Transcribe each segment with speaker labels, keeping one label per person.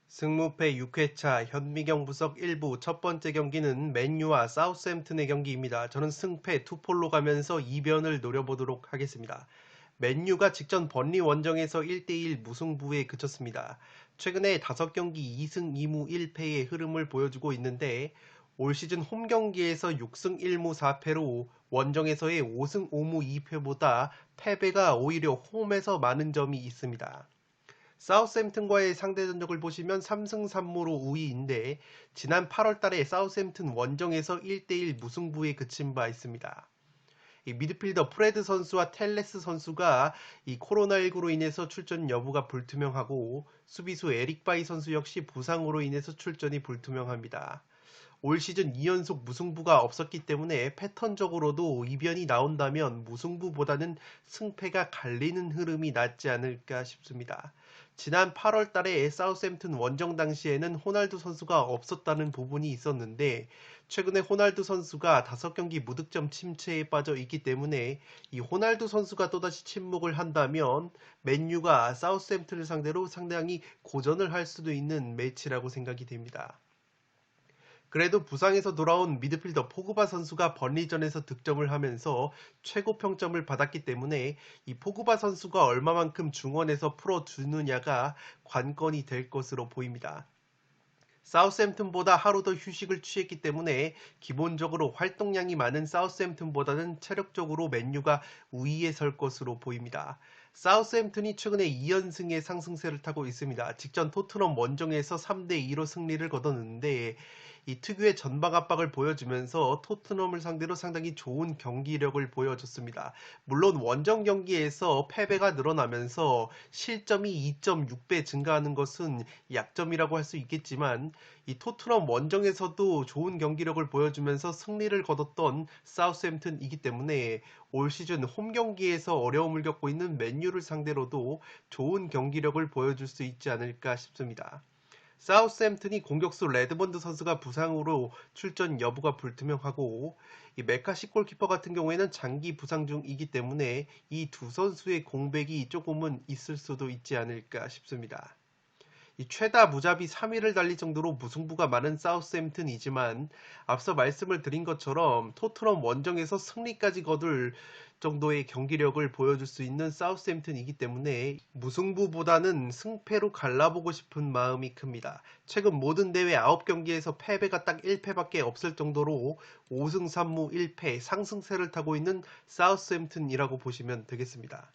Speaker 1: 승무패 6회차 현미경 부석 1부 첫 번째 경기는 맨유와 사우스햄튼의 경기입니다. 저는 승패 투폴로 가면서 이변을 노려보도록 하겠습니다. 맨유가 직전 번리 원정에서 1대1 무승부에 그쳤습니다. 최근에 5경기 2승 2무 1패의 흐름을 보여주고 있는데 올 시즌 홈 경기에서 6승 1무 4패로 원정에서의 5승 5무 2패보다 패배가 오히려 홈에서 많은 점이 있습니다. 사우스햄튼과의 상대 전적을 보시면 3승 3무로 우위인데 지난 8월달에 사우스햄튼 원정에서 1대1 무승부에 그친 바 있습니다. 이 미드필더 프레드 선수와 텔레스 선수가 이 코로나19로 인해서 출전 여부가 불투명하고 수비수 에릭 바이 선수 역시 부상으로 인해서 출전이 불투명합니다. 올 시즌 2연속 무승부가 없었기 때문에 패턴적으로도 이변이 나온다면 무승부보다는 승패가 갈리는 흐름이 낫지 않을까 싶습니다. 지난 8월 달에 사우스햄튼 원정 당시에는 호날두 선수가 없었다는 부분이 있었는데 최근에 호날두 선수가 5경기 무득점 침체에 빠져 있기 때문에 이 호날두 선수가 또다시 침묵을 한다면 맨유가 사우스햄튼을 상대로 상당히 고전을 할 수도 있는 매치라고 생각이 됩니다. 그래도 부상에서 돌아온 미드필더 포그바 선수가 번리전에서 득점을 하면서 최고 평점을 받았기 때문에 이 포그바 선수가 얼마만큼 중원에서 풀어주느냐가 관건이 될 것으로 보입니다. 사우스햄튼보다 하루 더 휴식을 취했기 때문에 기본적으로 활동량이 많은 사우스햄튼보다는 체력적으로 맨유가 우위에 설 것으로 보입니다. 사우스햄튼이 최근에 2연승의 상승세를 타고 있습니다. 직전 토트넘 원정에서 3대2로 승리를 거뒀는데 이 특유의 전방 압박을 보여주면서 토트넘을 상대로 상당히 좋은 경기력을 보여줬습니다. 물론 원정 경기에서 패배가 늘어나면서 실점이 2.6배 증가하는 것은 약점이라고 할 수 있겠지만 이 토트넘 원정에서도 좋은 경기력을 보여주면서 승리를 거뒀던 사우스햄튼이기 때문에 올 시즌 홈 경기에서 어려움을 겪고 있는 맨유를 상대로도 좋은 경기력을 보여줄 수 있지 않을까 싶습니다. 사우스햄튼이 공격수 레드먼드 선수가 부상으로 출전 여부가 불투명하고 이 메카시 골키퍼 같은 경우에는 장기 부상 중이기 때문에 이 두 선수의 공백이 조금은 있을 수도 있지 않을까 싶습니다. 이 최다 무자비 3위를 달릴 정도로 무승부가 많은 사우스햄튼이지만 앞서 말씀을 드린 것처럼 토트넘 원정에서 승리까지 거둘 정도의 경기력을 보여줄 수 있는 사우스햄튼이기 때문에 무승부보다는 승패로 갈라보고 싶은 마음이 큽니다. 최근 모든 대회 9경기에서 패배가 딱 1패밖에 없을 정도로 5승 3무 1패 상승세를 타고 있는 사우스햄튼이라고 보시면 되겠습니다.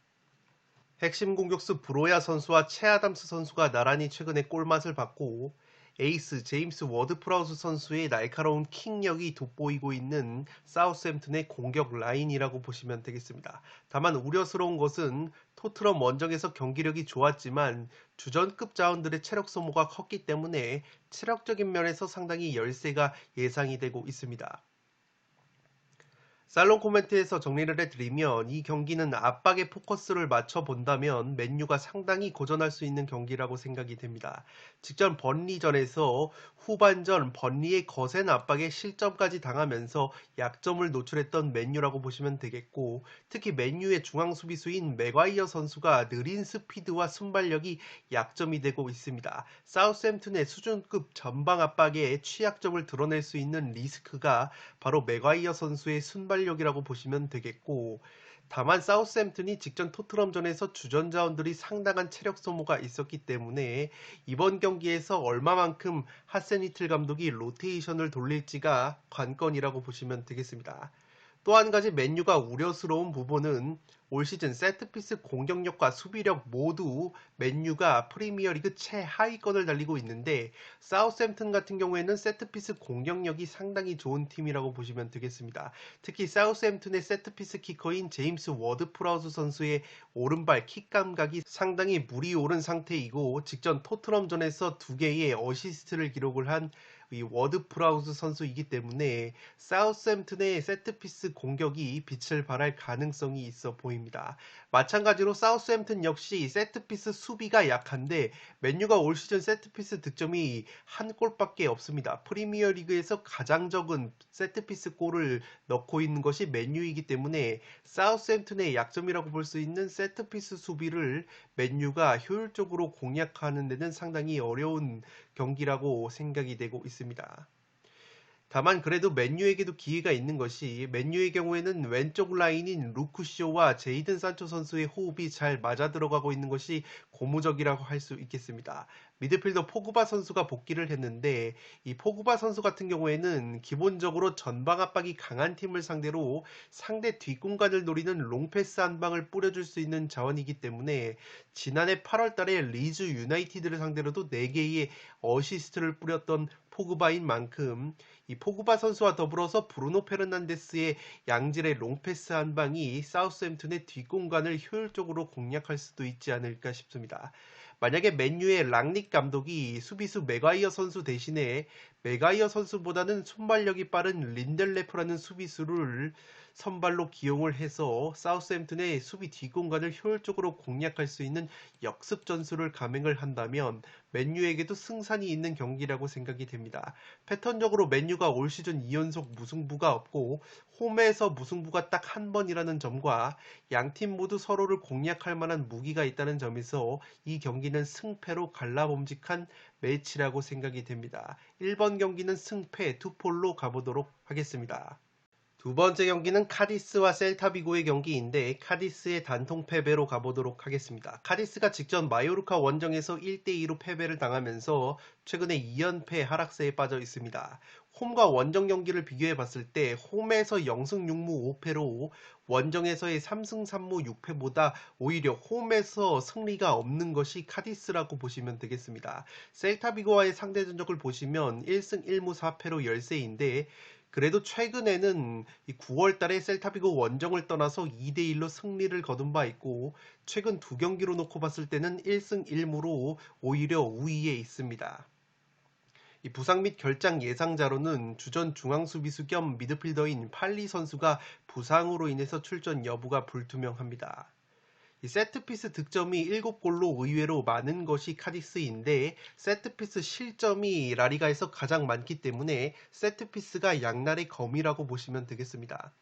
Speaker 1: 핵심 공격수 브로야 선수와 채 아담스 선수가 나란히 최근에 골맛을 봤고 에이스 제임스 워드 프라우스 선수의 날카로운 킥력이 돋보이고 있는 사우스햄튼의 공격 라인이라고 보시면 되겠습니다. 다만 우려스러운 것은 토트넘 원정에서 경기력이 좋았지만 주전급 자원들의 체력 소모가 컸기 때문에 체력적인 면에서 상당히 열세가 예상이 되고 있습니다. 살롱 코멘트에서 정리를 해드리면 이 경기는 압박에 포커스를 맞춰본다면 맨유가 상당히 고전할 수 있는 경기라고 생각이 됩니다. 직전 번리전에서 후반전 번리의 거센 압박에 실점까지 당하면서 약점을 노출했던 맨유라고 보시면 되겠고 특히 맨유의 중앙 수비수인 맥과이어 선수가 느린 스피드와 순발력이 약점이 되고 있습니다. 사우스햄튼의 수준급 전방 압박에 취약점을 드러낼 수 있는 리스크가 바로 맥과이어 선수의 순발력이라고 보시면 되겠고 다만 사우스햄튼이 직전 토트넘전에서 주전 자원들이 상당한 체력 소모가 있었기 때문에 이번 경기에서 얼마만큼 하센휘틀 감독이 로테이션을 돌릴지가 관건이라고 보시면 되겠습니다. 또 한 가지 맨유가 우려스러운 부분은 올 시즌 세트피스 공격력과 수비력 모두 맨유가 프리미어리그 최하위권을 달리고 있는데 사우스햄튼 같은 경우에는 세트피스 공격력이 상당히 좋은 팀이라고 보시면 되겠습니다. 특히 사우스햄튼의 세트피스 키커인 제임스 워드 프라우스 선수의 오른발 킥 감각이 상당히 물이 오른 상태이고 직전 토트넘전에서 2개의 어시스트를 기록을 한 이 워드 프라우스 선수이기 때문에 사우스햄튼의 세트피스 공격이 빛을 발할 가능성이 있어 보입니다. 보입니다. 마찬가지로 사우스햄튼 역시 세트피스 수비가 약한데 맨유가 올 시즌 세트피스 득점이 한 골밖에 없습니다. 프리미어리그에서 가장 적은 세트피스 골을 넣고 있는 것이 맨유이기 때문에 사우스햄튼의 약점이라고 볼 수 있는 세트피스 수비를 맨유가 효율적으로 공략하는 데는 상당히 어려운 경기라고 생각이 되고 있습니다. 다만 그래도 맨유에게도 기회가 있는 것이 맨유의 경우에는 왼쪽 라인인 루크쇼와 제이든 산초 선수의 호흡이 잘 맞아 들어가고 있는 것이 고무적이라고 할 수 있겠습니다. 미드필더 포그바 선수가 복귀를 했는데 이 포그바 선수 같은 경우에는 기본적으로 전방 압박이 강한 팀을 상대로 상대 뒷공간을 노리는 롱패스 한 방을 뿌려줄 수 있는 자원이기 때문에 지난해 8월 달에 리즈 유나이티드를 상대로도 4개의 어시스트를 뿌렸던 포그바인 만큼 이 포그바 선수와 더불어서 브루노 페르난데스의 양질의 롱패스 한 방이 사우스햄튼의 뒷공간을 효율적으로 공략할 수도 있지 않을까 싶습니다. 만약에 맨유의 랑닉 감독이 수비수 맥과이어 선수 대신에 맥과이어 선수보다는 순발력이 빠른 린델레프라는 수비수를 선발로 기용을 해서 사우스햄튼의 수비 뒷공간을 효율적으로 공략할 수 있는 역습 전술을 감행을 한다면 맨유에게도 승산이 있는 경기라고 생각이 됩니다. 패턴적으로 맨유가 올 시즌 2연속 무승부가 없고 홈에서 무승부가 딱 한 번이라는 점과 양팀 모두 서로를 공략할 만한 무기가 있다는 점에서 이 경기는 승패로 갈라범직한 매치라고 생각이 됩니다. 1번 경기는 승패 투폴로 가보도록 하겠습니다. 두 번째 경기는 카디스와 셀타비고의 경기인데 카디스의 단통 패배로 가보도록 하겠습니다. 카디스가 직전 마요르카 원정에서 1대2로 패배를 당하면서 최근에 2연패 하락세에 빠져 있습니다. 홈과 원정 경기를 비교해 봤을 때 홈에서 0승 6무 5패로 원정에서의 3승 3무 6패보다 오히려 홈에서 승리가 없는 것이 카디스라고 보시면 되겠습니다. 셀타비고와의 상대 전적을 보시면 1승 1무 4패로 열세인데 그래도 최근에는 9월 달에 셀타비고 원정을 떠나서 2대1로 승리를 거둔 바 있고 최근 두 경기로 놓고 봤을 때는 1승 1무로 오히려 우위에 있습니다. 이 부상 및 결장 예상자로는 주전 중앙수비수 겸 미드필더인 팔리 선수가 부상으로 인해서 출전 여부가 불투명합니다. 이 세트피스 득점이 7골로 의외로 많은 것이 카디스인데 세트피스 실점이 라리가에서 가장 많기 때문에 세트피스가 양날의 검이라고 보시면 되겠습니다.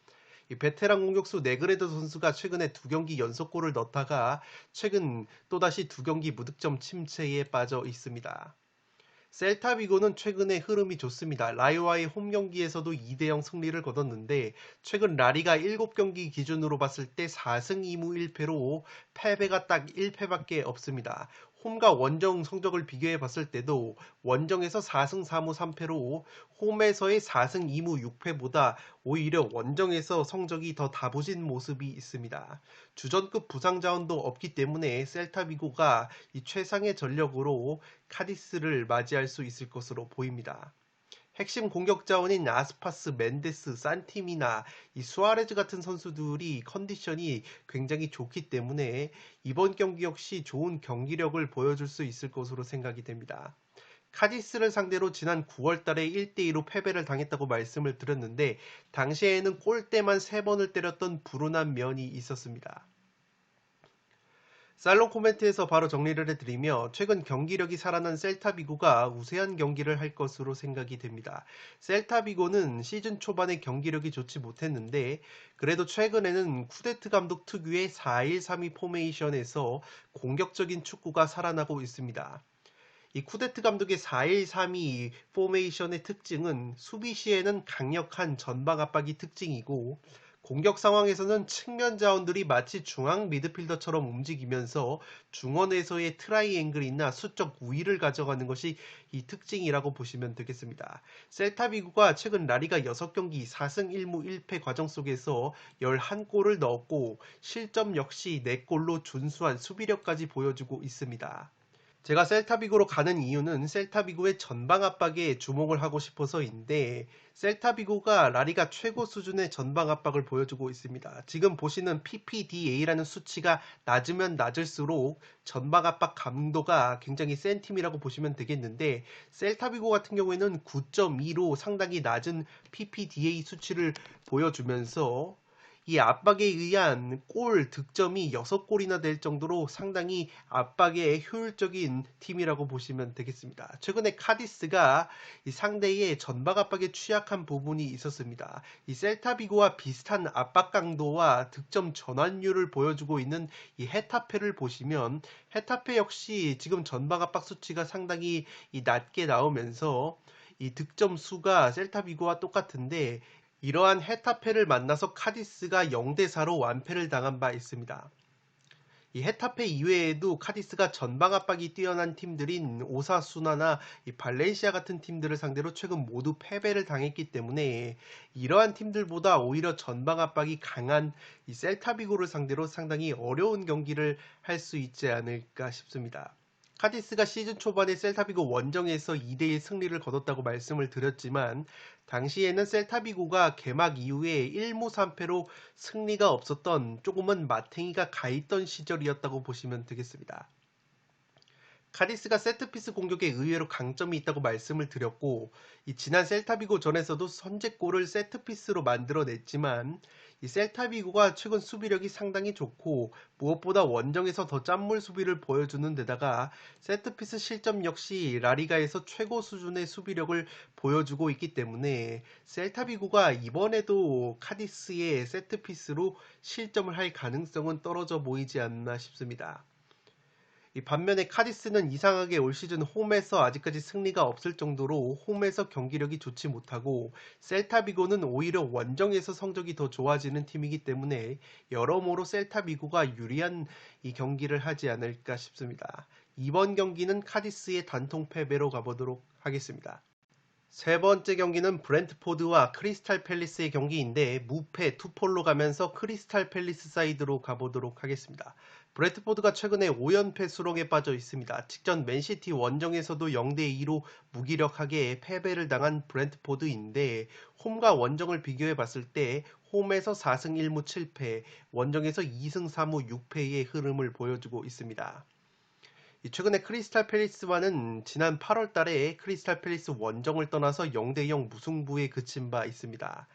Speaker 1: 이 베테랑 공격수 네그레드 선수가 최근에 2경기 연속골을 넣다가 최근 또다시 2경기 무득점 침체에 빠져 있습니다. 셀타비고는 최근에 흐름이 좋습니다. 라이오와의 홈 경기에서도 2대0 승리를 거뒀는데 최근 라리가 7경기 기준으로 봤을 때 4승 2무 1패로 패배가 딱 1패밖에 없습니다. 홈과 원정 성적을 비교해 봤을 때도 원정에서 4승 4무 3패로 홈에서의 4승 2무 6패보다 오히려 원정에서 성적이 더 다부진 모습이 있습니다. 주전급 부상 자원도 없기 때문에 셀타비고가 이 최상의 전력으로 카디스를 맞이할 수 있을 것으로 보입니다. 핵심 공격 자원인 아스파스, 멘데스, 산티미나, 이 수아레즈 같은 선수들이 컨디션이 굉장히 좋기 때문에 이번 경기 역시 좋은 경기력을 보여줄 수 있을 것으로 생각이 됩니다. 카디스를 상대로 지난 9월 달에 1대2로 패배를 당했다고 말씀을 드렸는데 당시에는 골대만 3번을 때렸던 불운한 면이 있었습니다. 살롱 코멘트에서 바로 정리를 해드리며 최근 경기력이 살아난 셀타비고가 우세한 경기를 할 것으로 생각이 됩니다. 셀타비고는 시즌 초반에 경기력이 좋지 못했는데 그래도 최근에는 쿠데트 감독 특유의 4-1-3-2 포메이션에서 공격적인 축구가 살아나고 있습니다. 이 쿠데트 감독의 4-1-3-2 포메이션의 특징은 수비 시에는 강력한 전방 압박이 특징이고 공격 상황에서는 측면 자원들이 마치 중앙 미드필더처럼 움직이면서 중원에서의 트라이앵글이나 수적 우위를 가져가는 것이 이 특징이라고 보시면 되겠습니다. 셀타비고가 최근 라리가 6경기 4승 1무 1패 과정 속에서 11골을 넣었고 실점 역시 4골로 준수한 수비력까지 보여주고 있습니다. 제가 셀타비고로 가는 이유는 셀타비고의 전방 압박에 주목을 하고 싶어서인데 셀타비고가 라리가 최고 수준의 전방 압박을 보여주고 있습니다. 지금 보시는 PPDA라는 수치가 낮으면 낮을수록 전방 압박 강도가 굉장히 센 팀이라고 보시면 되겠는데 셀타비고 같은 경우에는 9.2로 상당히 낮은 PPDA 수치를 보여주면서 이 압박에 의한 골 득점이 6골이나 될 정도로 상당히 압박에 효율적인 팀이라고 보시면 되겠습니다. 최근에 카디스가 이 상대의 전방 압박에 취약한 부분이 있었습니다. 이 셀타비고와 비슷한 압박 강도와 득점 전환율을 보여주고 있는 이 헤타페를 보시면 헤타페 역시 지금 전방 압박 수치가 상당히 낮게 나오면서 이 득점 수가 셀타비고와 똑같은데 이러한 헤타페를 만나서 카디스가 0대4로 완패를 당한 바 있습니다. 이 헤타페 이외에도 카디스가 전방 압박이 뛰어난 팀들인 오사수나나 이 발렌시아 같은 팀들을 상대로 최근 모두 패배를 당했기 때문에 이러한 팀들보다 오히려 전방 압박이 강한 이 셀타비고를 상대로 상당히 어려운 경기를 할 수 있지 않을까 싶습니다. 카디스가 시즌 초반에 셀타비고 원정에서 2대1 승리를 거뒀다고 말씀을 드렸지만 당시에는 셀타비고가 개막 이후에 1무 3패로 승리가 없었던 조금은 마탱이가 가있던 시절이었다고 보시면 되겠습니다. 카디스가 세트피스 공격에 의외로 강점이 있다고 말씀을 드렸고 이 지난 셀타비고 전에서도 선제골을 세트피스로 만들어냈지만 이 셀타비고가 최근 수비력이 상당히 좋고 무엇보다 원정에서 더 짠물 수비를 보여주는 데다가 세트피스 실점 역시 라리가에서 최고 수준의 수비력을 보여주고 있기 때문에 셀타비고가 이번에도 카디스의 세트피스로 실점을 할 가능성은 떨어져 보이지 않나 싶습니다. 이 반면에 카디스는 이상하게 올 시즌 홈에서 아직까지 승리가 없을 정도로 홈에서 경기력이 좋지 못하고 셀타비고는 오히려 원정에서 성적이 더 좋아지는 팀이기 때문에 여러모로 셀타비고가 유리한 이 경기를 하지 않을까 싶습니다. 이번 경기는 카디스의 단통 패배로 가보도록 하겠습니다. 세 번째 경기는 브렌트포드와 크리스탈 팰리스의 경기인데 무패 투폴로 가면서 크리스탈 팰리스 사이드로 가보도록 하겠습니다. 브렌트포드가 최근에 5연패 수렁에 빠져 있습니다. 직전 맨시티 원정에서도 0대2로 무기력하게 패배를 당한 브렌트포드인데 홈과 원정을 비교해 봤을 때 홈에서 4승 1무 7패, 원정에서 2승 3무 6패의 흐름을 보여주고 있습니다. 최근에 크리스탈 팰리스와는 지난 8월 달에 크리스탈 팰리스 원정을 떠나서 0대0 무승부에 그친 바 있습니다.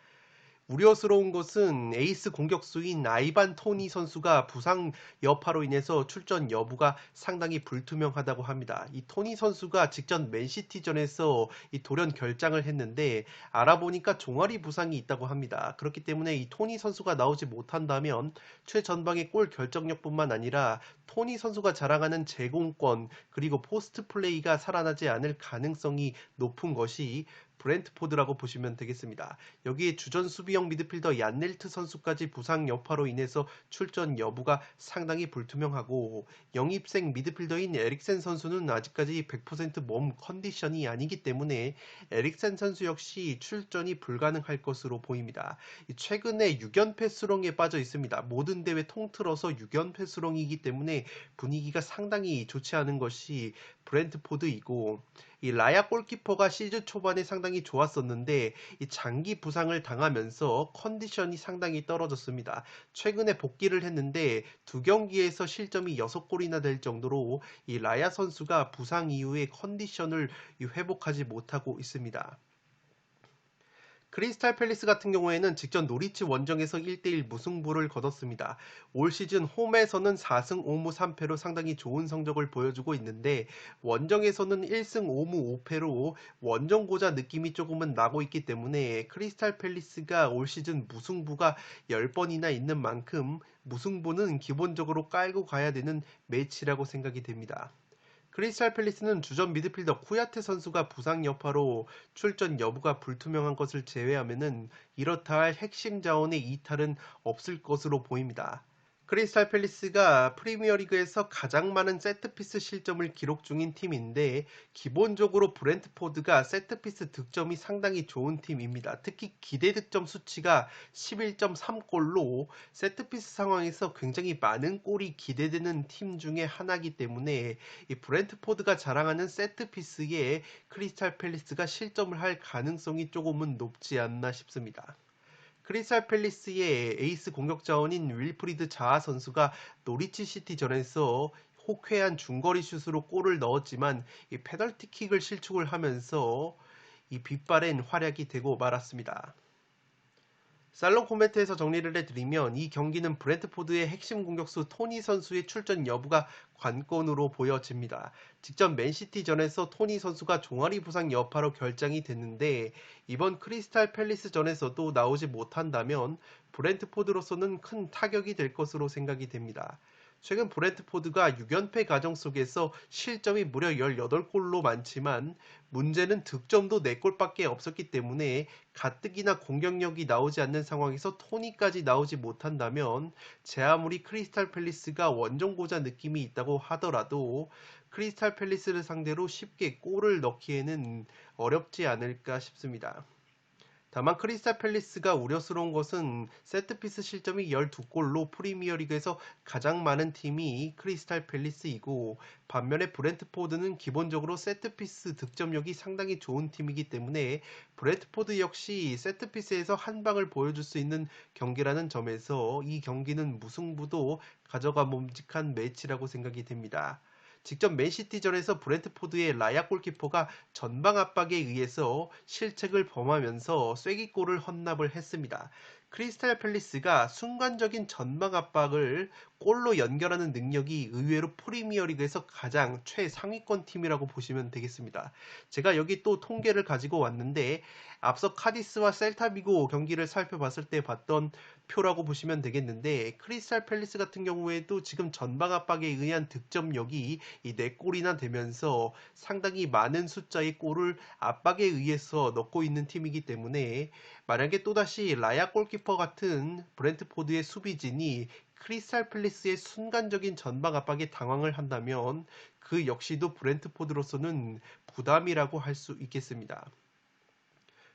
Speaker 1: 우려스러운 것은 에이스 공격수인 아이반 토니 선수가 부상 여파로 인해서 출전 여부가 상당히 불투명하다고 합니다. 이 토니 선수가 직전 맨시티전에서 이 돌연 결장을 했는데 알아보니까 종아리 부상이 있다고 합니다. 그렇기 때문에 이 토니 선수가 나오지 못한다면 최전방의 골 결정력뿐만 아니라 토니 선수가 자랑하는 제공권 그리고 포스트 플레이가 살아나지 않을 가능성이 높은 것이 브렌트포드라고 보시면 되겠습니다. 여기에 주전 수비형 미드필더 얀넬트 선수까지 부상 여파로 인해서 출전 여부가 상당히 불투명하고 영입생 미드필더인 에릭센 선수는 아직까지 100% 몸 컨디션이 아니기 때문에 에릭센 선수 역시 출전이 불가능할 것으로 보입니다. 최근에 6연패 수렁에 빠져 있습니다. 모든 대회 통틀어서 6연패 수렁이기 때문에 분위기가 상당히 좋지 않은 것이 브렌트포드이고 이 라야 골키퍼가 시즌 초반에 상당히 좋았었는데 이 장기 부상을 당하면서 컨디션이 상당히 떨어졌습니다. 최근에 복귀를 했는데 두 경기에서 실점이 6골이나 될 정도로 이 라야 선수가 부상 이후에 컨디션을 회복하지 못하고 있습니다. 크리스탈 팰리스 같은 경우에는 직전 노리치 원정에서 1대1 무승부를 거뒀습니다. 올 시즌 홈에서는 4승 5무 3패로 상당히 좋은 성적을 보여주고 있는데 원정에서는 1승 5무 5패로 원정고자 느낌이 조금은 나고 있기 때문에 크리스탈 팰리스가 올 시즌 무승부가 10번이나 있는 만큼 무승부는 기본적으로 깔고 가야 되는 매치라고 생각이 됩니다. 크리스탈 팰리스는 주전 미드필더 쿠야테 선수가 부상 여파로 출전 여부가 불투명한 것을 제외하면은 이렇다 할 핵심 자원의 이탈은 없을 것으로 보입니다. 크리스탈 팰리스가 프리미어리그에서 가장 많은 세트피스 실점을 기록 중인 팀인데 기본적으로 브렌트포드가 세트피스 득점이 상당히 좋은 팀입니다. 특히 기대 득점 수치가 11.3골로 세트피스 상황에서 굉장히 많은 골이 기대되는 팀 중에 하나이기 때문에 이 브렌트포드가 자랑하는 세트피스에 크리스탈 팰리스가 실점을 할 가능성이 조금은 높지 않나 싶습니다. 크리스탈 팰리스의 에이스 공격 자원인 윌프리드 자아 선수가 노리치 시티전에서 호쾌한 중거리 슛으로 골을 넣었지만 이 페널티킥을 실축을 하면서 이 빗발엔 활약이 되고 말았습니다. 살롱 코멘트에서 정리를 해드리면 이 경기는 브랜트포드의 핵심 공격수 토니 선수의 출전 여부가 관건으로 보여집니다. 직전 맨시티전에서 토니 선수가 종아리 부상 여파로 결장이 됐는데 이번 크리스탈 팰리스 전에서도 나오지 못한다면 브랜트포드로서는 큰 타격이 될 것으로 생각이 됩니다. 최근 브랜트포드가 6연패 과정 속에서 실점이 무려 18골로 많지만 문제는 득점도 4골밖에 없었기 때문에 가뜩이나 공격력이 나오지 않는 상황에서 토니까지 나오지 못한다면 제 아무리 크리스탈 팰리스가 원정고자 느낌이 있다고 하더라도 크리스탈 팰리스를 상대로 쉽게 골을 넣기에는 어렵지 않을까 싶습니다. 다만 크리스탈 팰리스가 우려스러운 것은 세트피스 실점이 12골로 프리미어리그에서 가장 많은 팀이 크리스탈 팰리스이고 반면에 브랜트포드는 기본적으로 세트피스 득점력이 상당히 좋은 팀이기 때문에 브랜트포드 역시 세트피스에서 한 방을 보여줄 수 있는 경기라는 점에서 이 경기는 무승부도 가져가 봄직한 매치라고 생각이 됩니다. 직접 맨시티전에서 브랜트포드의 라야 골키퍼가 전방 압박에 의해서 실책을 범하면서 쐐기골을 헌납을 했습니다. 크리스탈 팰리스가 순간적인 전방 압박을 골로 연결하는 능력이 의외로 프리미어리그에서 가장 최상위권 팀이라고 보시면 되겠습니다. 제가 여기 또 통계를 가지고 왔는데 앞서 카디스와 셀타비고 경기를 살펴봤을 때 봤던 표라고 보시면 되겠는데 크리스탈 팰리스 같은 경우에도 지금 전방 압박에 의한 득점력이 이 4골이나 되면서 상당히 많은 숫자의 골을 압박에 의해서 넣고 있는 팀이기 때문에 만약에 또다시 라야 골키퍼 같은 브랜트포드의 수비진이 크리스탈 팰리스의 순간적인 전방 압박에 당황을 한다면 그 역시도 브랜트포드로서는 부담이라고 할 수 있겠습니다.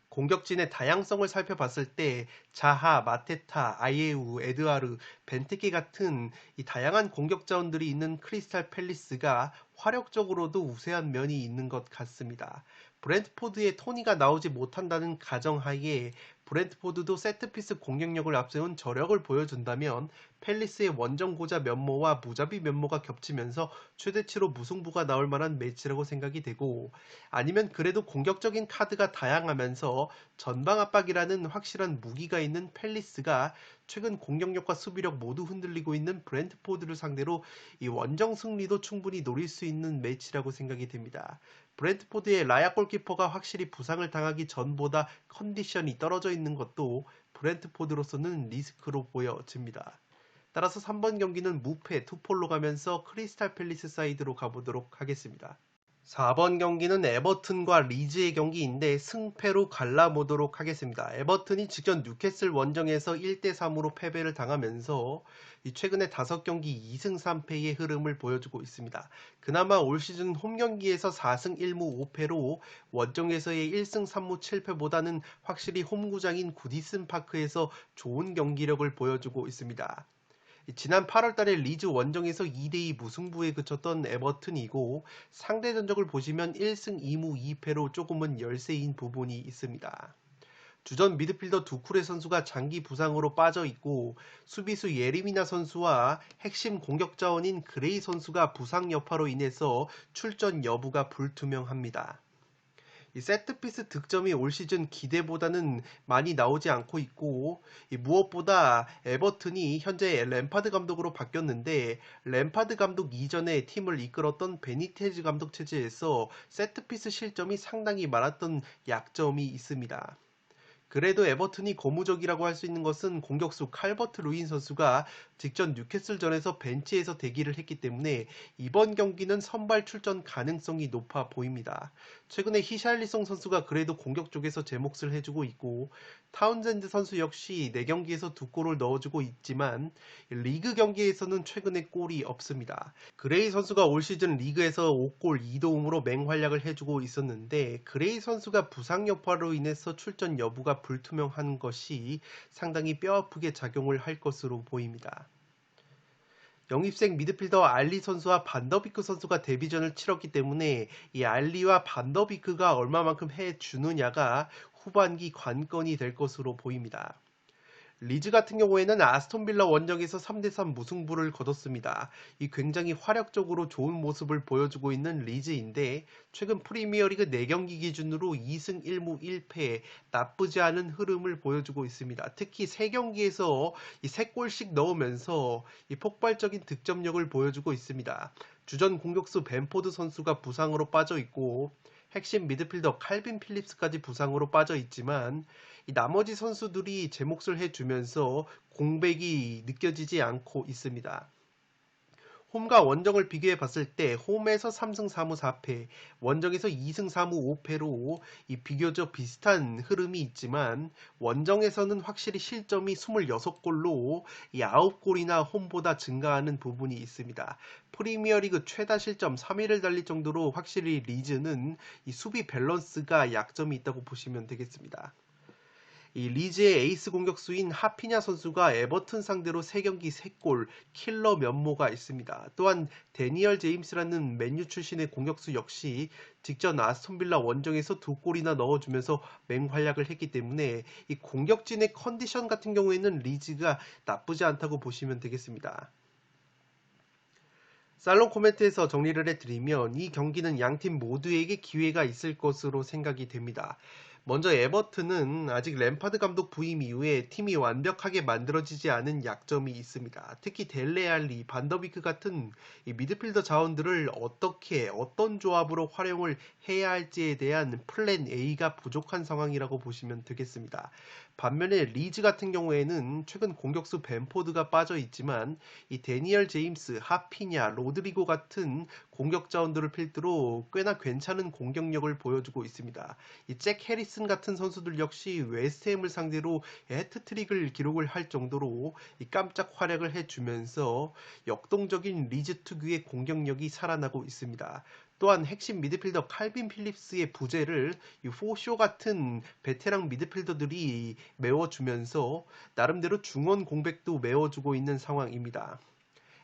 Speaker 1: 공격진의 다양성을 살펴봤을 때 자하, 마테타, 아예우, 에드아르, 벤테케 같은 이 다양한 공격 자원들이 있는 크리스탈 팰리스가 화력적으로도 우세한 면이 있는 것 같습니다. 브랜트포드의 토니가 나오지 못한다는 가정하에 브랜트포드도 세트피스 공격력을 앞세운 저력을 보여준다면 팰리스의 원정고자 면모와 무자비 면모가 겹치면서 최대치로 무승부가 나올 만한 매치라고 생각이 되고 아니면 그래도 공격적인 카드가 다양하면서 전방 압박이라는 확실한 무기가 있는 팰리스가 최근 공격력과 수비력 모두 흔들리고 있는 브랜트포드를 상대로 이 원정 승리도 충분히 노릴 수 있는 매치라고 생각이 됩니다. 브랜트포드의 라야 골키퍼가 확실히 부상을 당하기 전보다 컨디션이 떨어져 있는 것도 브랜트포드로서는 리스크로 보여집니다. 따라서 3번 경기는 무패 투폴로 가면서 크리스탈 팰리스 사이드로 가보도록 하겠습니다. 4번 경기는 에버튼과 리즈의 경기인데 승패로 갈라보도록 하겠습니다. 에버튼이 직전 뉴캐슬 원정에서 1대3으로 패배를 당하면서 최근에 5경기 2승 3패의 흐름을 보여주고 있습니다. 그나마 올 시즌 홈 경기에서 4승 1무 5패로 원정에서의 1승 3무 7패보다는 확실히 홈구장인 구디슨 파크에서 좋은 경기력을 보여주고 있습니다. 지난 8월달에 리즈 원정에서 2대2 무승부에 그쳤던 에버튼이고 상대 전적을 보시면 1승 2무 2패로 조금은 열세인 부분이 있습니다. 주전 미드필더 두쿠레 선수가 장기 부상으로 빠져 있고 수비수 예리미나 선수와 핵심 공격 자원인 그레이 선수가 부상 여파로 인해서 출전 여부가 불투명합니다. 이 세트피스 득점이 올 시즌 기대보다는 많이 나오지 않고 있고 무엇보다 에버튼이 현재 램파드 감독으로 바뀌었는데 램파드 감독 이전에 팀을 이끌었던 베니테즈 감독 체제에서 세트피스 실점이 상당히 많았던 약점이 있습니다. 그래도 에버튼이 고무적이라고 할 수 있는 것은 공격수 칼버트 루인 선수가 직전 뉴캐슬전에서 벤치에서 대기를 했기 때문에 이번 경기는 선발 출전 가능성이 높아 보입니다. 최근에 히샬리송 선수가 그래도 공격 쪽에서 제 몫을 해주고 있고 타운젠드 선수 역시 4경기에서 2골을 넣어주고 있지만 리그 경기에서는 최근에 골이 없습니다. 그레이 선수가 올 시즌 리그에서 5골 2도움으로 맹활약을 해주고 있었는데 그레이 선수가 부상 여파로 인해서 출전 여부가 불투명한 것이 상당히 뼈아프게 작용을 할 것으로 보입니다. 영입생 미드필더 알리 선수와 반더비크 선수가 데뷔전을 치렀기 때문에 이 알리와 반더비크가 얼마만큼 해주느냐가 후반기 관건이 될 것으로 보입니다. 리즈 같은 경우에는 아스톤 빌라 원정에서 3대3 무승부를 거뒀습니다. 이 굉장히 화력적으로 좋은 모습을 보여주고 있는 리즈인데 최근 프리미어리그 4경기 기준으로 2승 1무 1패 나쁘지 않은 흐름을 보여주고 있습니다. 특히 3경기에서 이 3골씩 넣으면서 이 폭발적인 득점력을 보여주고 있습니다. 주전 공격수 벤포드 선수가 부상으로 빠져 있고 핵심 미드필더 칼빈 필립스까지 부상으로 빠져 있지만 이 나머지 선수들이 제 몫을 해주면서 공백이 느껴지지 않고 있습니다. 홈과 원정을 비교해 봤을 때 홈에서 3승 4무 4패, 원정에서 2승 4무 5패로 이 비교적 비슷한 흐름이 있지만 원정에서는 확실히 실점이 26골로 이 9골이나 홈보다 증가하는 부분이 있습니다. 프리미어리그 최다 실점 3위를 달릴 정도로 확실히 리즈는 이 수비 밸런스가 약점이 있다고 보시면 되겠습니다. 이 리즈의 에이스 공격수인 하피냐 선수가 에버튼 상대로 3경기 3골 킬러 면모가 있습니다. 또한 데니얼 제임스라는 맨유 출신의 공격수 역시 직전 아스톤빌라 원정에서 2골이나 넣어주면서 맹활약을 했기 때문에 이 공격진의 컨디션 같은 경우에는 리즈가 나쁘지 않다고 보시면 되겠습니다. 살롱 코멘트에서 정리를 해드리면 이 경기는 양팀 모두에게 기회가 있을 것으로 생각이 됩니다. 먼저 에버튼은 아직 램파드 감독 부임 이후에 팀이 완벽하게 만들어지지 않은 약점이 있습니다. 특히 델레 알리, 반더비크 같은 이 미드필더 자원들을 어떤 조합으로 활용을 해야 할지에 대한 플랜 A가 부족한 상황이라고 보시면 되겠습니다. 반면에 리즈 같은 경우에는 최근 공격수 벤포드가 빠져 있지만 이 데니얼 제임스, 하피냐, 로드리고 같은 공격 자원들을 필두로 꽤나 괜찮은 공격력을 보여주고 있습니다. 이 잭 해리슨 같은 선수들 역시 웨스트햄을 상대로 해트트릭을 기록을 할 정도로 이 깜짝 활약을 해주면서 역동적인 리즈 특유의 공격력이 살아나고 있습니다. 또한 핵심 미드필더 칼빈 필립스의 부재를 이 포쇼 같은 베테랑 미드필더들이 메워주면서 나름대로 중원 공백도 메워주고 있는 상황입니다.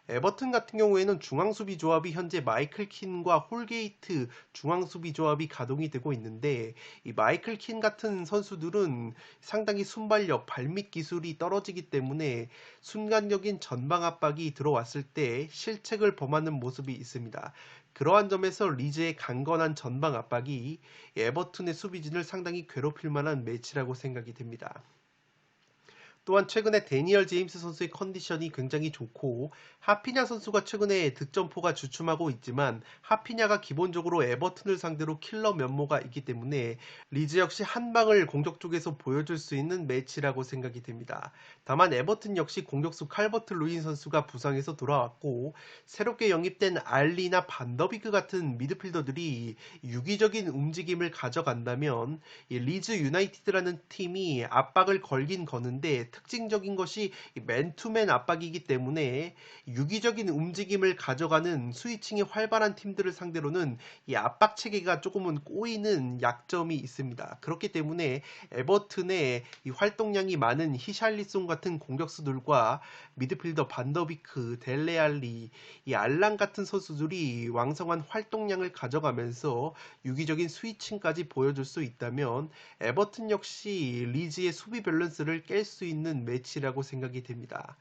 Speaker 1: 에버튼 같은 경우에는 중앙수비 조합이 현재 마이클 킨과 홀게이트 중앙수비 조합이 가동이 되고 있는데 이 마이클 킨 같은 선수들은 상당히 순발력, 발밑 기술이 떨어지기 때문에 순간적인 전방 압박이 들어왔을 때 실책을 범하는 모습이 있습니다. 그러한 점에서 리즈의 강건한 전방 압박이 에버튼의 수비진을 상당히 괴롭힐 만한 매치라고 생각이 됩니다. 또한 최근에 데니얼 제임스 선수의 컨디션이 굉장히 좋고 하피냐 선수가 최근에 득점포가 주춤하고 있지만 하피냐가 기본적으로 에버튼을 상대로 킬러 면모가 있기 때문에 리즈 역시 한 방을 공격 쪽에서 보여줄 수 있는 매치라고 생각이 됩니다. 다만 에버튼 역시 공격수 칼버트 루인 선수가 부상에서 돌아왔고 새롭게 영입된 알리나 반더비크 같은 미드필더들이 유기적인 움직임을 가져간다면 이 리즈 유나이티드라는 팀이 압박을 걸긴 거는데 특징적인 것이 맨투맨 압박이기 때문에 유기적인 움직임을 가져가는 스위칭이 활발한 팀들을 상대로는 이 압박 체계가 조금은 꼬이는 약점이 있습니다. 그렇기 때문에 에버튼의 이 활동량이 많은 히샬리송 같은 공격수들과 미드필더 반더비크, 델레 알리, 이 알랑 같은 선수들이 왕성한 활동량을 가져가면서 유기적인 스위칭까지 보여줄 수 있다면 에버튼 역시 리즈의 수비 밸런스를 깰 수 있는 매치라고 생각이 됩니다.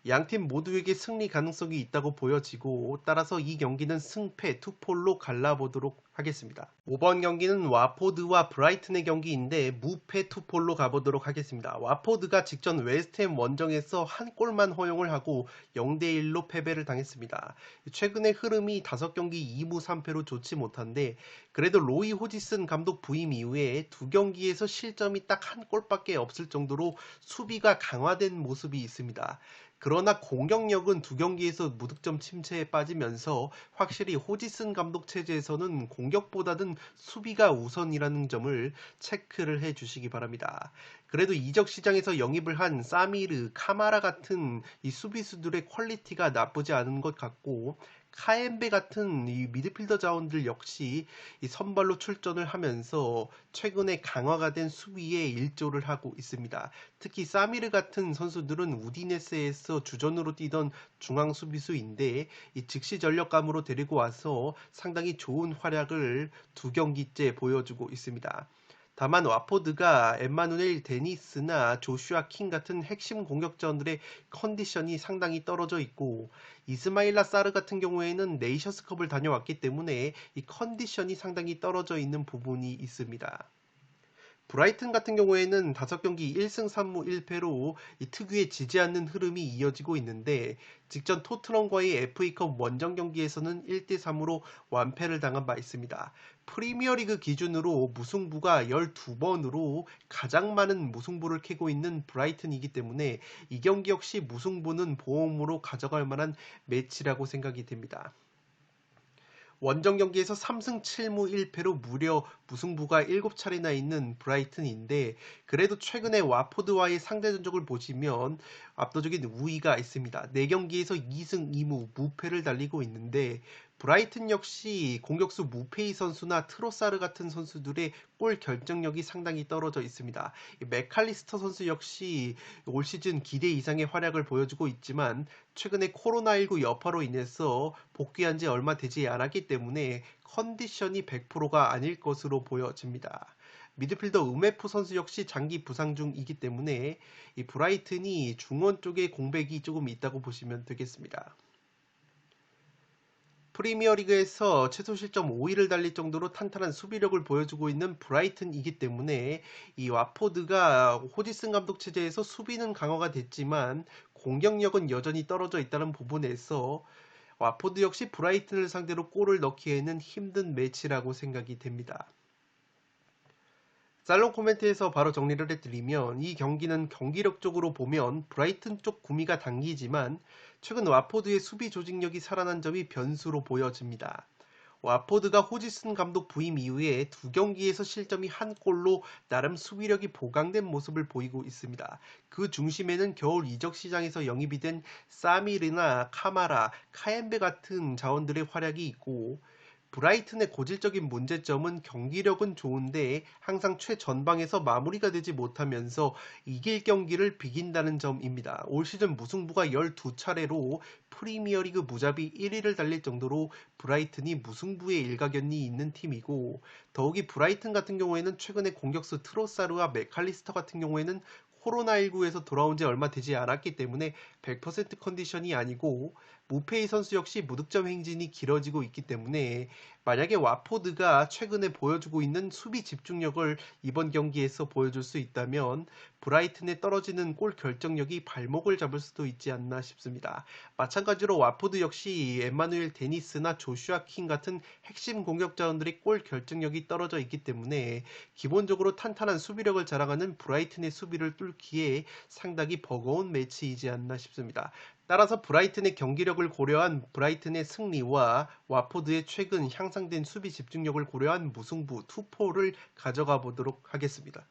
Speaker 1: 양팀 모두에게 승리 가능성이 있다고 보여지고 따라서 이 경기는 승패 투폴로 갈라보도록 하겠습니다. 5번 경기는 와포드와 브라이튼의 경기인데 무패 투폴로 가보도록 하겠습니다. 와포드가 직전 웨스트햄 원정에서 한 골만 허용을 하고 0대1로 패배를 당했습니다. 최근의 흐름이 5경기 2무 3패로 좋지 못한데 그래도 로이 호지슨 감독 부임 이후에 2경기에서 실점이 딱 한 골밖에 없을 정도로 수비가 강화된 모습이 있습니다. 그러나 공격력은 2경기에서 무득점 침체에 빠지면서 확실히 호지슨 감독 체제에서는 공격보다는 수비가 우선이라는 점을 체크를 해 주시기 바랍니다. 그래도 이적 시장에서 영입을 한 사미르, 카마라 같은 이 수비수들의 퀄리티가 나쁘지 않은 것 같고 카엠베 같은 이 미드필더 자원들 역시 이 선발로 출전을 하면서 최근에 강화가 된 수비에 일조를 하고 있습니다. 특히 사미르 같은 선수들은 우디네스에서 주전으로 뛰던 중앙 수비수인데 이 즉시 전력감으로 데리고 와서 상당히 좋은 활약을 2경기째 보여주고 있습니다. 다만 와포드가 엠마누엘 데니스나 조슈아 킹 같은 핵심 공격자원들의 컨디션이 상당히 떨어져 있고 이스마일라 사르 같은 경우에는 네이션스컵을 다녀왔기 때문에 이 컨디션이 상당히 떨어져 있는 부분이 있습니다. 브라이튼 같은 경우에는 5경기 1승 3무 1패로 이 특유의 지지 않는 흐름이 이어지고 있는데 직전 토트넘과의 FA컵 원정 경기에서는 1대3으로 완패를 당한 바 있습니다. 프리미어리그 기준으로 무승부가 12번으로 가장 많은 무승부를 캐고 있는 브라이튼이기 때문에 이 경기 역시 무승부는 보험으로 가져갈 만한 매치라고 생각이 됩니다. 원정 경기에서 3승 7무 1패로 무려 무승부가 7차례나 있는 브라이튼인데 그래도 최근에 와포드와의 상대 전적을 보시면 압도적인 우위가 있습니다. 4경기에서 2승 2무 무패를 달리고 있는데 브라이튼 역시 공격수 무페이 선수나 트로사르 같은 선수들의 골 결정력이 상당히 떨어져 있습니다. 맥칼리스터 선수 역시 올 시즌 기대 이상의 활약을 보여주고 있지만 최근에 코로나19 여파로 인해서 복귀한 지 얼마 되지 않았기 때문에 컨디션이 100%가 아닐 것으로 보여집니다. 미드필더 음에프 선수 역시 장기 부상 중이기 때문에 이 브라이튼이 중원 쪽에 공백이 조금 있다고 보시면 되겠습니다. 프리미어리그에서 최소 실점 5위를 달릴 정도로 탄탄한 수비력을 보여주고 있는 브라이튼이기 때문에 이 와포드가 호지슨 감독 체제에서 수비는 강화가 됐지만 공격력은 여전히 떨어져 있다는 부분에서 와포드 역시 브라이튼을 상대로 골을 넣기에는 힘든 매치라고 생각이 됩니다. 살롱 코멘트에서 바로 정리를 해드리면 이 경기는 경기력적으로 보면 브라이튼 쪽 구미가 당기지만 최근 와포드의 수비 조직력이 살아난 점이 변수로 보여집니다. 와포드가 호지슨 감독 부임 이후에 2경기에서 실점이 1골로 나름 수비력이 보강된 모습을 보이고 있습니다. 그 중심에는 겨울 이적 시장에서 영입이 된 사미르나 카마라, 카엠베 같은 자원들의 활약이 있고 브라이튼의 고질적인 문제점은 경기력은 좋은데 항상 최전방에서 마무리가 되지 못하면서 이길 경기를 비긴다는 점입니다. 올 시즌 무승부가 12차례로 프리미어리그 무자비 1위를 달릴 정도로 브라이튼이 무승부의 일가견이 있는 팀이고 더욱이 브라이튼 같은 경우에는 최근에 공격수 트로사르와 맥칼리스터 같은 경우에는 코로나19에서 돌아온 지 얼마 되지 않았기 때문에 100% 컨디션이 아니고 무페이 선수 역시 무득점 행진이 길어지고 있기 때문에 만약에 와포드가 최근에 보여주고 있는 수비 집중력을 이번 경기에서 보여줄 수 있다면 브라이튼의 떨어지는 골 결정력이 발목을 잡을 수도 있지 않나 싶습니다. 마찬가지로 와포드 역시 엠마누엘 데니스나 조슈아 킹 같은 핵심 공격 자원들의 골 결정력이 떨어져 있기 때문에 기본적으로 탄탄한 수비력을 자랑하는 브라이튼의 수비를 뚫기에 상당히 버거운 매치이지 않나 싶습니다. 따라서 브라이튼의 경기력을 고려한 브라이튼의 승리와 와포드의 최근 향상된 수비 집중력을 고려한 무승부 투포를 가져가 보도록 하겠습니다.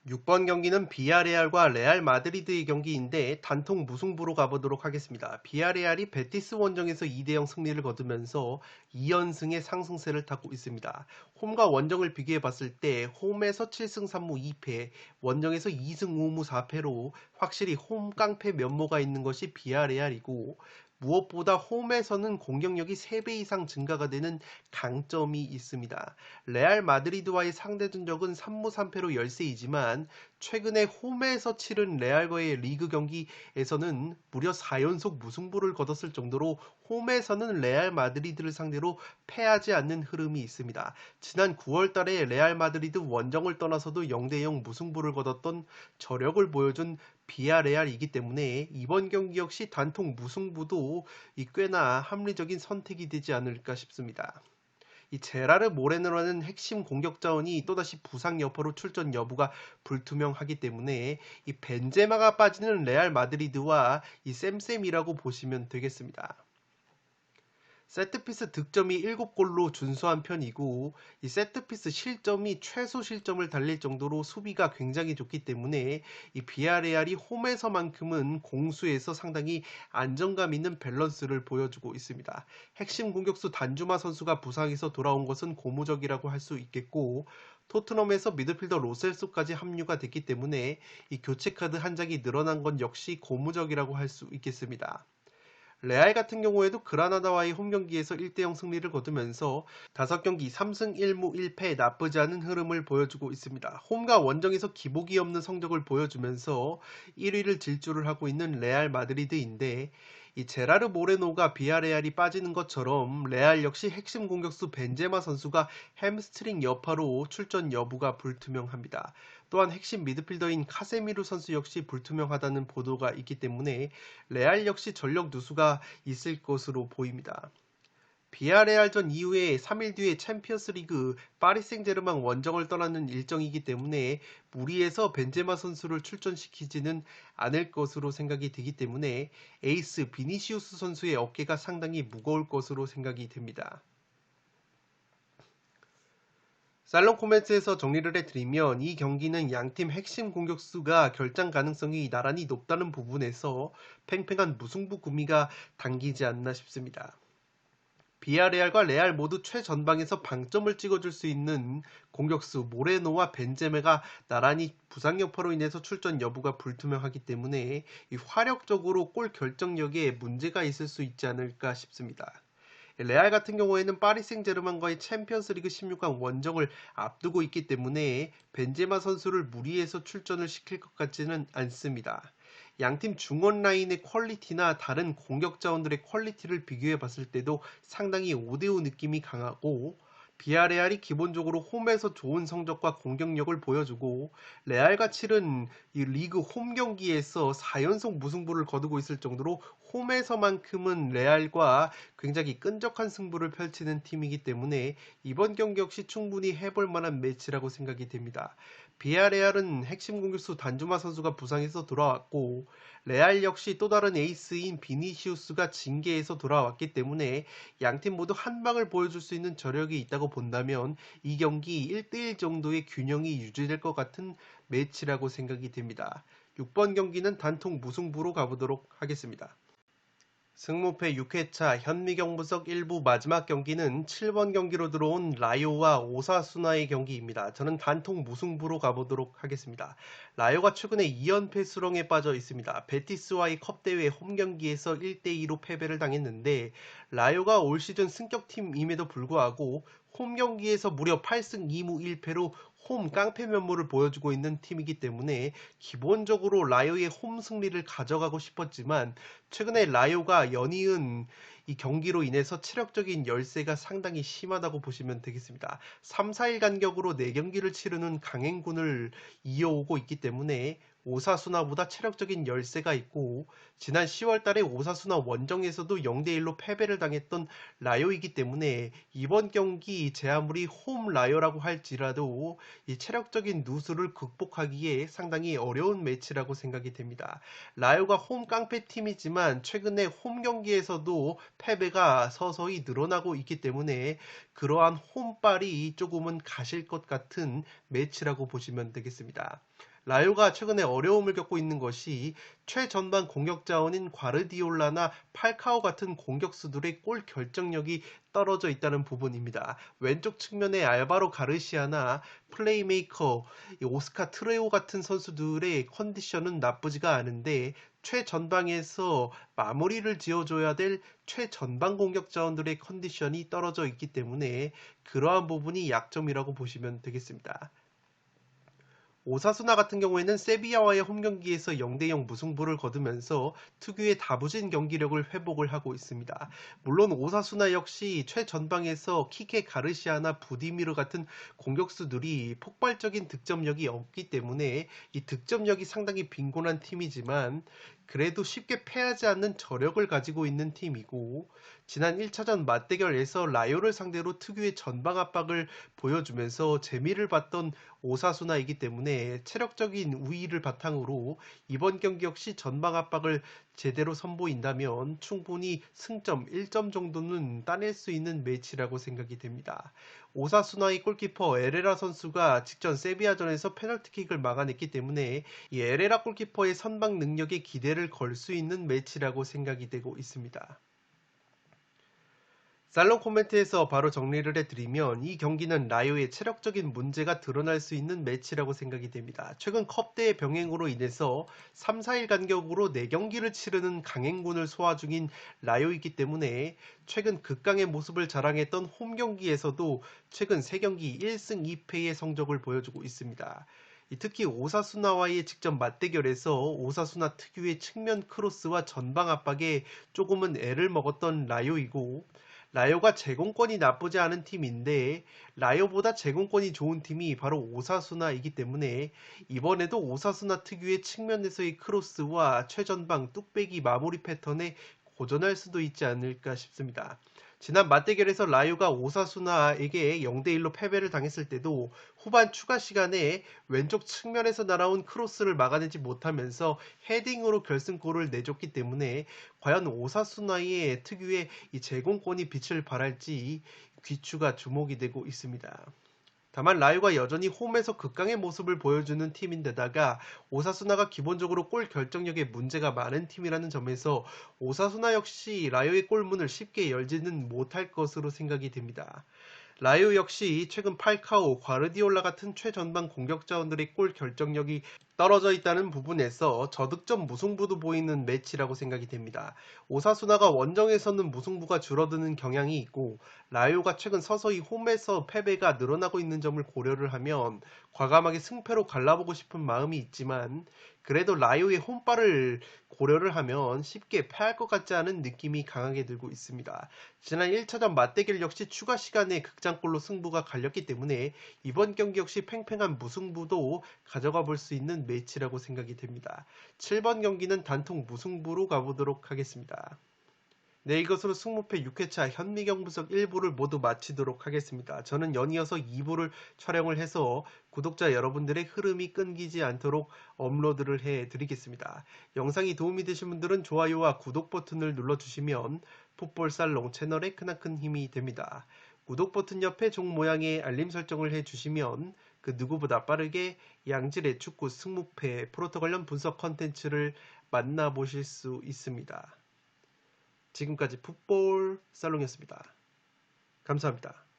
Speaker 1: 6번 경기는 비아레알과 레알 마드리드의 경기인데 단통 무승부로 가보도록 하겠습니다. 비아레알이 베티스 원정에서 2대0 승리를 거두면서 2연승의 상승세를 타고 있습니다. 홈과 원정을 비교해 봤을 때 홈에서 7승 3무 2패, 원정에서 2승 5무 4패로 확실히 홈 깡패 면모가 있는 것이 비아레알이고 무엇보다 홈에서는 공격력이 3배 이상 증가가 되는 강점이 있습니다. 레알 마드리드와의 상대 전적은 3무 3패로 열세이지만 최근에 홈에서 치른 레알과의 리그 경기에서는 무려 4연속 무승부를 거뒀을 정도로 홈에서는 레알 마드리드를 상대로 패하지 않는 흐름이 있습니다. 지난 9월 달에 레알 마드리드 원정을 떠나서도 0대0 무승부를 거뒀던 저력을 보여준 비아레알이기 때문에 이번 경기 역시 단통 무승부도 꽤나 합리적인 선택이 되지 않을까 싶습니다. 이 제라르 모레노라는 핵심 공격 자원이 또다시 부상 여파로 출전 여부가 불투명하기 때문에 이 벤제마가 빠지는 레알 마드리드와 이 쌤쌤이라고 보시면 되겠습니다. 세트피스 득점이 7골로 준수한 편이고 이 세트피스 실점이 최소 실점을 달릴 정도로 수비가 굉장히 좋기 때문에 이 비아레알이 홈에서만큼은 공수에서 상당히 안정감 있는 밸런스를 보여주고 있습니다. 핵심 공격수 단주마 선수가 부상에서 돌아온 것은 고무적이라고 할 수 있겠고 토트넘에서 미드필더 로셀소까지 합류가 됐기 때문에 이 교체 카드 한 장이 늘어난 건 역시 고무적이라고 할 수 있겠습니다. 레알 같은 경우에도 그라나다와의 홈 경기에서 1대0 승리를 거두면서 5경기 3승 1무 1패 나쁘지 않은 흐름을 보여주고 있습니다. 홈과 원정에서 기복이 없는 성적을 보여주면서 1위를 질주를 하고 있는 레알 마드리드인데, 이 제라르 모레노가 비아레알이 빠지는 것처럼 레알 역시 핵심 공격수 벤제마 선수가 햄스트링 여파로 출전 여부가 불투명합니다. 또한 핵심 미드필더인 카세미루 선수 역시 불투명하다는 보도가 있기 때문에 레알 역시 전력 누수가 있을 것으로 보입니다. 비아레알전 이후에 3일 뒤에 챔피언스리그 파리 생제르맹 원정을 떠나는 일정이기 때문에 무리해서 벤제마 선수를 출전시키지는 않을 것으로 생각이 되기 때문에 에이스 비니시우스 선수의 어깨가 상당히 무거울 것으로 생각이 됩니다. 살롱 코멘트에서 정리를 해드리면 이 경기는 양팀 핵심 공격수가 결장 가능성이 나란히 높다는 부분에서 팽팽한 무승부 구미가 당기지 않나 싶습니다. 비아레알과 레알 모두 최전방에서 방점을 찍어줄 수 있는 공격수 모레노와 벤제메가 나란히 부상 여파로 인해서 출전 여부가 불투명하기 때문에 이 화력적으로 골 결정력에 문제가 있을 수 있지 않을까 싶습니다. 레알 같은 경우에는 파리 생제르맹과의 챔피언스리그 16강 원정을 앞두고 있기 때문에 벤제마 선수를 무리해서 출전을 시킬 것 같지는 않습니다. 양팀 중원 라인의 퀄리티나 다른 공격 자원들의 퀄리티를 비교해 봤을 때도 상당히 5대5 느낌이 강하고, 비아레알이 기본적으로 홈에서 좋은 성적과 공격력을 보여주고 레알과 치른 이 리그 홈 경기에서 4연속 무승부를 거두고 있을 정도로 홈에서만큼은 레알과 굉장히 끈적한 승부를 펼치는 팀이기 때문에 이번 경기 역시 충분히 해볼 만한 매치라고 생각이 됩니다. 비아레알은 핵심 공격수 단주마 선수가 부상해서 돌아왔고, 레알 역시 또 다른 에이스인 비니시우스가 징계에서 돌아왔기 때문에 양팀 모두 한 방을 보여줄 수 있는 저력이 있다고 본다면 이 경기 1대1 정도의 균형이 유지될 것 같은 매치라고 생각이 됩니다. 6번 경기는 단통 무승부로 가보도록 하겠습니다. 승무패 6회차 현미경부석 1부 마지막 경기는 7번 경기로 들어온 라요와 오사수나의 경기입니다. 저는 단통 무승부로 가보도록 하겠습니다. 라요가 최근에 2연패 수렁에 빠져 있습니다. 베티스와의 컵대회 홈경기에서 1대2로 패배를 당했는데, 라요가 올 시즌 승격팀임에도 불구하고 홈경기에서 무려 8승 2무 1패로 홈 깡패 면모를 보여주고 있는 팀이기 때문에 기본적으로 라요의 홈 승리를 가져가고 싶었지만, 최근에 라요가 연이은 이 경기로 인해서 체력적인 열세가 상당히 심하다고 보시면 되겠습니다. 3, 4일 간격으로 4경기를 치르는 강행군을 이어오고 있기 때문에 오사수나보다 체력적인 열세가 있고, 지난 10월 달에 오사수나 원정에서도 0대1로 패배를 당했던 라요이기 때문에 이번 경기 제 아무리 홈 라요라고 할지라도 이 체력적인 누수를 극복하기에 상당히 어려운 매치라고 생각이 됩니다. 라요가 홈 깡패 팀이지만 최근에 홈 경기에서도 패배가 서서히 늘어나고 있기 때문에 그러한 홈빨이 조금은 가실 것 같은 매치라고 보시면 되겠습니다. 라요가 최근에 어려움을 겪고 있는 것이 최전방 공격 자원인 과르디올라나 팔카오 같은 공격수들의 골 결정력이 떨어져 있다는 부분입니다. 왼쪽 측면에 알바로 가르시아나 플레이메이커 오스카 트레오 같은 선수들의 컨디션은 나쁘지가 않은데, 최전방에서 마무리를 지어줘야 될 최전방 공격 자원들의 컨디션이 떨어져 있기 때문에 그러한 부분이 약점이라고 보시면 되겠습니다. 오사수나 같은 경우에는 세비야와의 홈경기에서 0대0 무승부를 거두면서 특유의 다부진 경기력을 회복을 하고 있습니다. 물론 오사수나 역시 최전방에서 키케 가르시아나 부디미르 같은 공격수들이 폭발적인 득점력이 없기 때문에 이 득점력이 상당히 빈곤한 팀이지만 그래도 쉽게 패하지 않는 저력을 가지고 있는 팀이고, 지난 1차전 맞대결에서 라요를 상대로 특유의 전방 압박을 보여주면서 재미를 봤던 오사수나이기 때문에 체력적인 우위를 바탕으로 이번 경기 역시 전방 압박을 제대로 선보인다면 충분히 승점 1점 정도는 따낼 수 있는 매치라고 생각이 됩니다. 오사수나의 골키퍼 에레라 선수가 직전 세비야전에서 페널티킥을 막아냈기 때문에 이 에레라 골키퍼의 선방 능력에 기대를 걸 수 있는 매치라고 생각이 되고 있습니다. 살롱 코멘트에서 바로 정리를 해드리면 이 경기는 라요의 체력적인 문제가 드러날 수 있는 매치라고 생각이 됩니다. 최근 컵대회 병행으로 인해서 3, 4일 간격으로 4경기를 치르는 강행군을 소화 중인 라요이기 때문에 최근 극강의 모습을 자랑했던 홈 경기에서도 최근 3경기 1승 2패의 성적을 보여주고 있습니다. 특히 오사수나와의 직접 맞대결에서 오사수나 특유의 측면 크로스와 전방 압박에 조금은 애를 먹었던 라요이고, 라요가 제공권이 나쁘지 않은 팀인데 라요보다 제공권이 좋은 팀이 바로 오사수나이기 때문에 이번에도 오사수나 특유의 측면에서의 크로스와 최전방 뚝배기 마무리 패턴에 고전할 수도 있지 않을까 싶습니다. 지난 맞대결에서 라요가 오사수나에게 0대1로 패배를 당했을 때도 후반 추가 시간에 왼쪽 측면에서 날아온 크로스를 막아내지 못하면서 헤딩으로 결승골을 내줬기 때문에 과연 오사수나의 특유의 이 제공권이 빛을 발할지 귀추가 주목이 되고 있습니다. 다만 라요가 여전히 홈에서 극강의 모습을 보여주는 팀인데다가 오사수나가 기본적으로 골 결정력에 문제가 많은 팀이라는 점에서 오사수나 역시 라요의 골문을 쉽게 열지는 못할 것으로 생각이 됩니다. 라요 역시 최근 팔카오, 과르디올라 같은 최전방 공격 자원들의 골 결정력이 떨어져 있다는 부분에서 저득점 무승부도 보이는 매치라고 생각이 됩니다. 오사수나가 원정에서는 무승부가 줄어드는 경향이 있고 라요가 최근 서서히 홈에서 패배가 늘어나고 있는 점을 고려를 하면 과감하게 승패로 갈라보고 싶은 마음이 있지만 그래도 라요의 홈발을 고려를 하면 쉽게 패할 것 같지 않은 느낌이 강하게 들고 있습니다. 지난 1차전 맞대결 역시 추가 시간에 극장골로 승부가 갈렸기 때문에 이번 경기 역시 팽팽한 무승부도 가져가 볼 수 있는 매치라고 생각이 됩니다. 7번 경기는 단통 무승부로 가보도록 하겠습니다. 네, 이것으로 승무패 6회차 현미경 분석 1부를 모두 마치도록 하겠습니다. 저는 연이어서 2부를 촬영을 해서 구독자 여러분들의 흐름이 끊기지 않도록 업로드를 해드리겠습니다. 영상이 도움이 되신 분들은 좋아요와 구독 버튼을 눌러주시면 풋볼살롱 채널에 크나큰 힘이 됩니다. 구독 버튼 옆에 종 모양의 알림 설정을 해주시면 그 누구보다 빠르게 양질의 축구 승무패 프로토 관련 분석 컨텐츠를 만나보실 수 있습니다. 지금까지 풋볼 살롱이었습니다. 감사합니다.